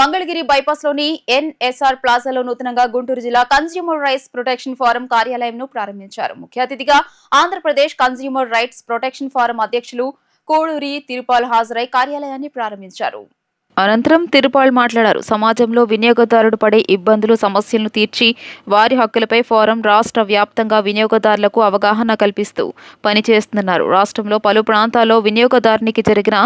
Mangalagiri బైపాస్లోని NSR ప్లాజాలో నూతనంగా గుంటూరు జిల్లా consumer rights protection forum కార్యాలయంను ప్రారంభించారు. ముఖ్య అతిథిగా Andhra Pradesh consumer rights protection forum అధ్యక్షులు కోడూరి తిరుపాల్ హాజరై కార్యాలయాన్ని ప్రారంభించారు. అనంతరం తిరుపాల్ మాట్లాడారు. సమాజంలో వినియోగదారుడు పడే ఇబ్బందులు, సమస్యలను తీర్చి వారి హక్కులపై ఫోరం రాష్ట్ర వ్యాప్తంగా వినియోగదారులకు అవగాహన కల్పిస్తూ పనిచేస్తున్నారు. రాష్ట్రంలో పలు ప్రాంతాల్లో వినియోగదారునికి జరిగిన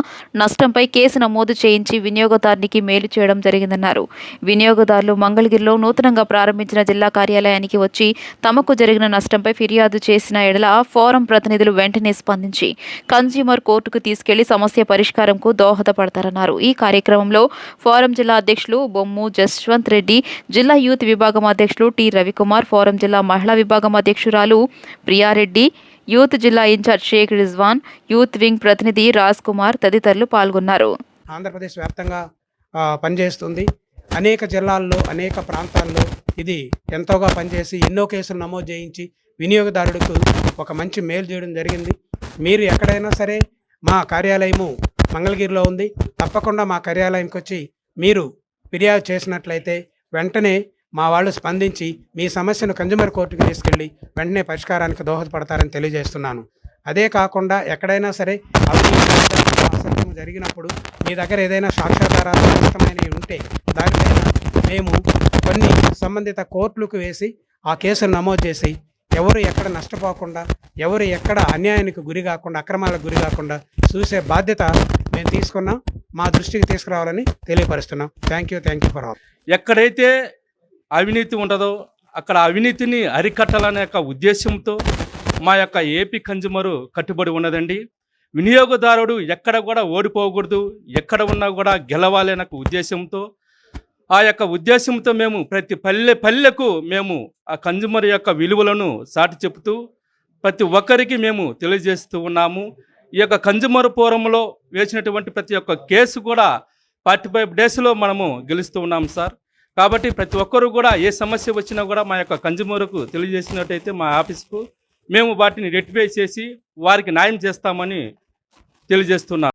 నష్టంపై కేసు నమోదు చేయించి వినియోగదారునికి మేలు చేయడం జరిగిందన్నారు. వినియోగదారులు మంగళగిరిలో నూతనంగా ప్రారంభించిన జిల్లా కార్యాలయానికి వచ్చి తమకు జరిగిన నష్టంపై ఫిర్యాదు చేసిన ఎడల ఫోరం ప్రతినిధులు వెంటనే స్పందించి కన్స్యూమర్ కోర్టుకు తీసుకెళ్లి సమస్య పరిష్కారంకు దోహదపడతారన్నారు. ఈ కార్యక్రమం ఫోరం జిల్లా అధ్యక్షులు బొమ్ము జస్వంత్ రెడ్డి, జిల్లా యూత్ విభాగం అధ్యక్షులు టి రవికుమార్, ఫోరం జిల్లా మహిళా విభాగం అధ్యక్షురాలు ప్రియారెడ్డి, యూత్ జిల్లా incharge Sheikh Rizwan, youth wing ప్రతినిధి రాజ్ కుమార్ తదితరులు పాల్గొన్నారు. ఆంధ్రప్రదేశ్ వ్యాప్తంగా పనిచేస్తుంది. అనేక జిల్లాల్లో, అనేక ప్రాంతాల్లో ఇది ఎంతోగా పనిచేసి ఎన్నో కేసులు నమోదు చేయించి వినియోగదారుడికి ఒక మంచి మేలు చేయడం జరిగింది. మీరు ఎక్కడైనా సరే మా కార్యాలయము మంగళగిరిలో ఉంది. తప్పకుండా మా కార్యాలయానికి వచ్చి మీరు ఫిర్యాదు చేసినట్లయితే వెంటనే మా వాళ్ళు స్పందించి మీ సమస్యను కన్జ్యూమర్ కోర్టుకు తీసుకెళ్ళి వెంటనే పరిష్కారానికి దోహదపడతారని తెలియజేస్తున్నాను. అదే కాకుండా ఎక్కడైనా సరే అసత్యం జరిగినప్పుడు మీ దగ్గర ఏదైనా సాక్ష్యాధారాలు ఖచ్చితమైనవి ఉంటే దానిపైన మేము కొన్ని సంబంధిత కోర్టులకు వేసి ఆ కేసును నమోదు చేసి ఎవరు ఎక్కడ నష్టపోకుండా, ఎవరు ఎక్కడ అన్యాయానికి గురి కాకుండా, అక్రమాలకు గురి కాకుండా చూసే బాధ్యత మేము తీసుకున్నాం. మా దృష్టికి తీసుకురావాలని తెలియపరుస్తున్నాం. Thank you for all. ఎక్కడైతే అవినీతి ఉంటుందో అక్కడ అవినీతిని అరికట్టాలనే యొక్క ఉద్దేశంతో మా యొక్క ఏపీ కన్జ్యూమరు కట్టుబడి ఉన్నదండి. వినియోగదారుడు ఎక్కడ కూడా ఓడిపోకూడదు, ఎక్కడ ఉన్నా కూడా గెలవాలి అనే ఉద్దేశంతో ఆ యొక్క ఉద్దేశంతో మేము ప్రతి పల్లెకు మేము ఆ కన్జ్యూమర్ యొక్క విలువలను చాటి చెప్తూ ప్రతి ఒక్కరికి మేము తెలియజేస్తూ ఉన్నాము. ఈ యొక్క కన్జ్యూమర్ ఫోరంలో వేసినటువంటి ప్రతి ఒక్క కేసు కూడా 45 డేస్లో మనము గెలుస్తూ ఉన్నాం సార్. కాబట్టి ప్రతి ఒక్కరు కూడా ఏ సమస్య వచ్చినా కూడా మా యొక్క కన్జ్యూమర్కు తెలియజేసినట్టయితే మా ఆఫీస్కు మేము వాటిని రెక్టిఫై చేసి వారికి న్యాయం చేస్తామని తెలియజేస్తున్నాం.